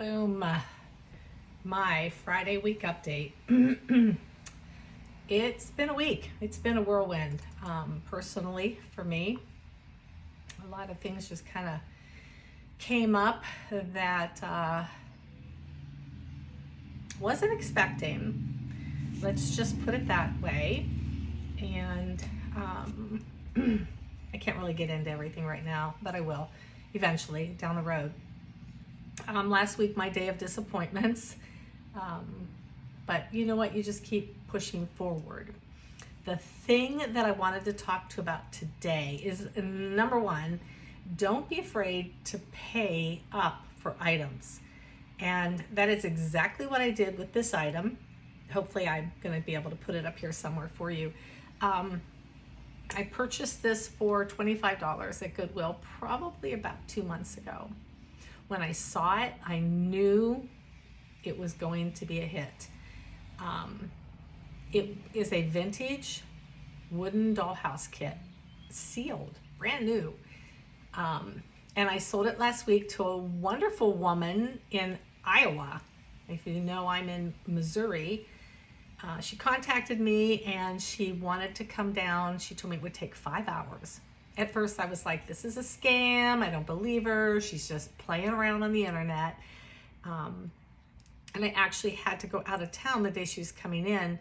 Boom. My Friday week update. It's been a week. It's been a whirlwind. Personally, for me, a lot of things just kind of came up that wasn't expecting. Let's just put it that way. And I can't really get into everything right now, but I will eventually down the road. Last week, my day of disappointments. But you know what? You just keep pushing forward. The thing that I wanted to talk to about today is, number one, don't be afraid to pay up for items. And that is exactly what I did with this item. Hopefully I'm going to be able to put it up here somewhere for you. I purchased this for $25 at Goodwill probably about 2 months ago. When I saw it, I knew it was going to be a hit. It is a vintage wooden dollhouse kit, sealed, brand new. And I sold it last week to a wonderful woman in Iowa. If you know, I'm in Missouri. She contacted me and she wanted to come down. She told me it would take 5 hours. At first I was like, this is a scam. I don't believe her. She's just playing around on the internet. And I actually had to go out of town the day she was coming in.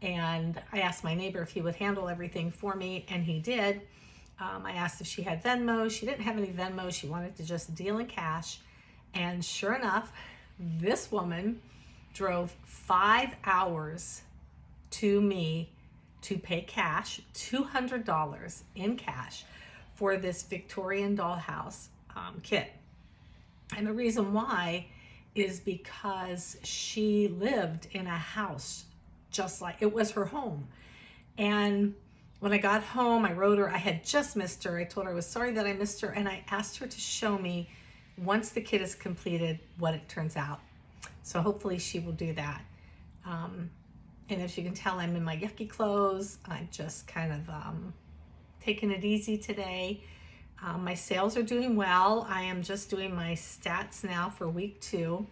And I asked my neighbor if he would handle everything for me, and he did. I asked if she had Venmo. She didn't have any Venmo. She wanted to just deal in cash. And sure enough, this woman drove 5 hours to me to pay cash, $200 in cash for this Victorian dollhouse kit. And the reason why is because she lived in a house just like it was her home. And when I got home, I wrote her. I had just missed her. I told her I was sorry that I missed her, and I asked her to show me, once the kit is completed, what it turns out. So hopefully she will do that. And as you can tell, I'm in my yucky clothes. I'm just kind of taking it easy today. My sales are doing well. I am just doing my stats now for week 2.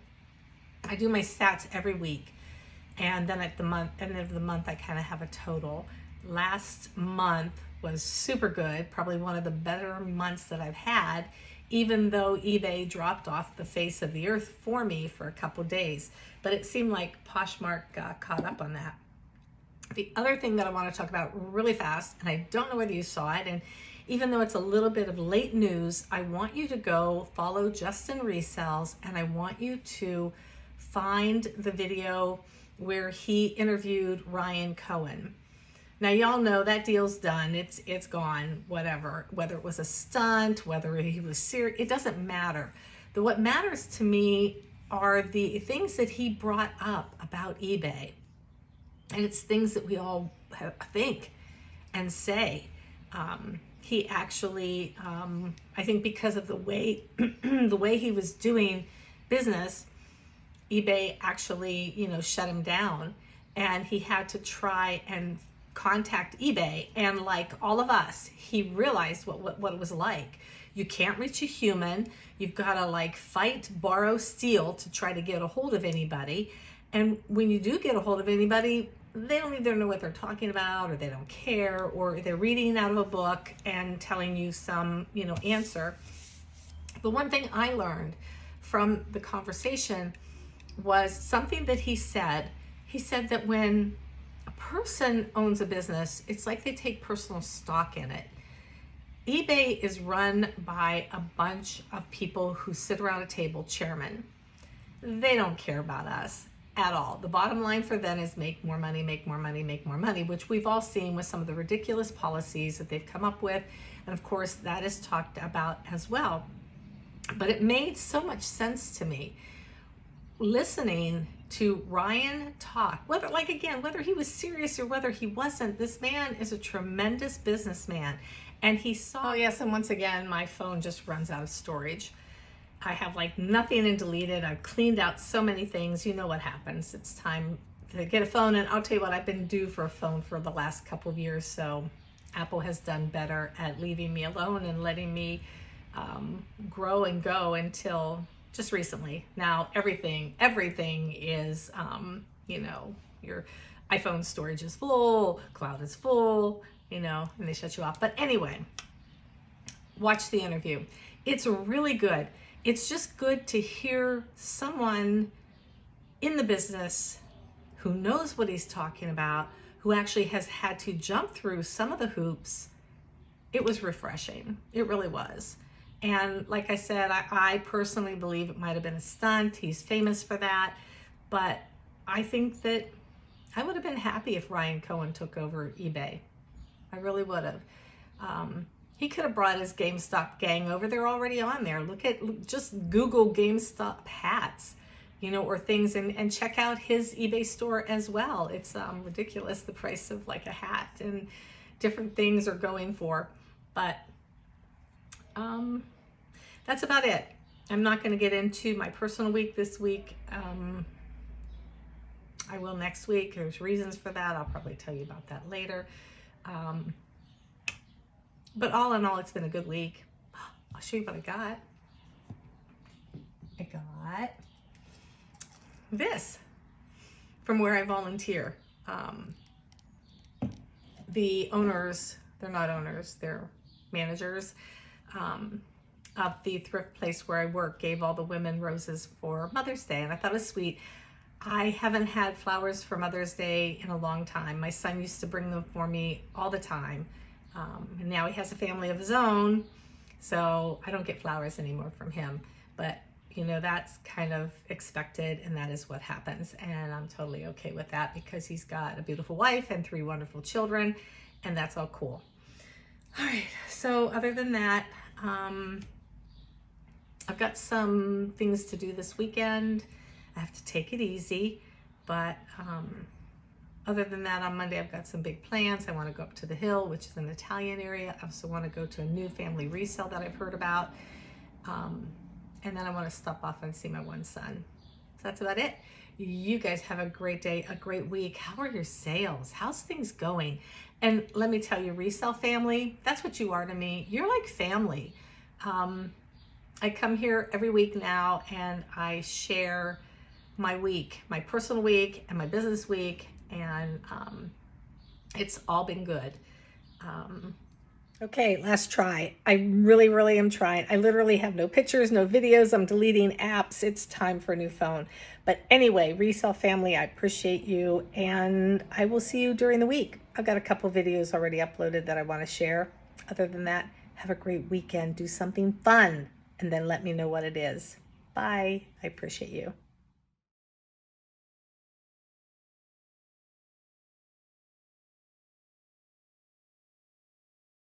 I do my stats every week. And then at the end of the month, I kind of have a total. Last month was super good, probably one of the better months that I've had, even though eBay dropped off the face of the earth for me for a couple days. But it seemed like Poshmark got caught up on that. The other thing that I want to talk about really fast, and I don't know whether you saw it, and even though it's a little bit of late news, I want you to go follow Justin Resells, and I want you to find the video where he interviewed Ryan Cohen. Now, y'all know that deal's done. It's gone, whatever. Whether it was a stunt, whether he was serious, it doesn't matter. What matters to me are the things that he brought up about eBay. And it's things that we all think and say. He actually, I think because of the way he was doing business, eBay actually, shut him down, and he had to try and contact eBay. And like all of us, he realized what it was like. You can't reach a human. You've got to fight, borrow, steal to try to get a hold of anybody. And when you do get a hold of anybody, they don't either know what they're talking about, or they don't care, or they're reading out of a book and telling you some, answer. The one thing I learned from the conversation was something that he said. He said that when a person owns a business, it's like they take personal stock in it. eBay is run by a bunch of people who sit around a table, chairmen. They don't care about us at all. The bottom line for them is make more money, make more money, make more money, which we've all seen with some of the ridiculous policies that they've come up with. And of course, that is talked about as well. But it made so much sense to me listening to Ryan talk, whether he was serious or whether he wasn't. This man is a tremendous businessman. And he saw, yes, and once again, my phone just runs out of storage. I have nothing and deleted. I've cleaned out so many things. You know what happens. It's time to get a phone, and I'll tell you what, I've been due for a phone for the last couple of years, so Apple has done better at leaving me alone and letting me grow and go until just recently. Now everything is, your iPhone storage is full, cloud is full, and they shut you off. But anyway, watch the interview. It's really good. It's just good to hear someone in the business who knows what he's talking about, who actually has had to jump through some of the hoops. It was refreshing. It really was. And like I said, I personally believe it might have been a stunt. He's famous for that. But I think that I would have been happy if Ryan Cohen took over eBay. I really would have. He could have brought his GameStop gang over. They're already on there. Just Google GameStop hats, or things, and check out his eBay store as well. It's ridiculous, the price of like a hat, and different things are going for. But that's about it. I'm not going to get into my personal week this week. I will next week. There's reasons for that. I'll probably tell you about that later. But all in all, it's been a good week. I'll show you what I got. I got this from where I volunteer. The owners, they're not owners, they're managers of the thrift place where I work, gave all the women roses for Mother's Day, and I thought it was sweet. I haven't had flowers for Mother's Day in a long time. My son used to bring them for me all the time. And now he has a family of his own, so I don't get flowers anymore from him. But, that's kind of expected, and that is what happens. And I'm totally okay with that because he's got a beautiful wife and 3 wonderful children, and that's all cool. All right, so other than that, I've got some things to do this weekend. I have to take it easy, but other than that, on Monday, I've got some big plans. I want to go up to the Hill, which is an Italian area. I also want to go to a new family resale that I've heard about. And then I want to stop off and see my one son. So that's about it. You guys have a great day, a great week. How are your sales? How's things going? And let me tell you, resale family, that's what you are to me. You're like family. I come here every week now and I share my week, my personal week and my business week. And it's all been good. Okay, last try. I really am trying. I literally have no pictures, no videos. I'm deleting apps. It's time for a new phone. But anyway, resale family, I appreciate you. And I will see you during the week. I've got a couple videos already uploaded that I want to share. Other than that, have a great weekend. Do something fun and then let me know what it is. Bye. I appreciate you.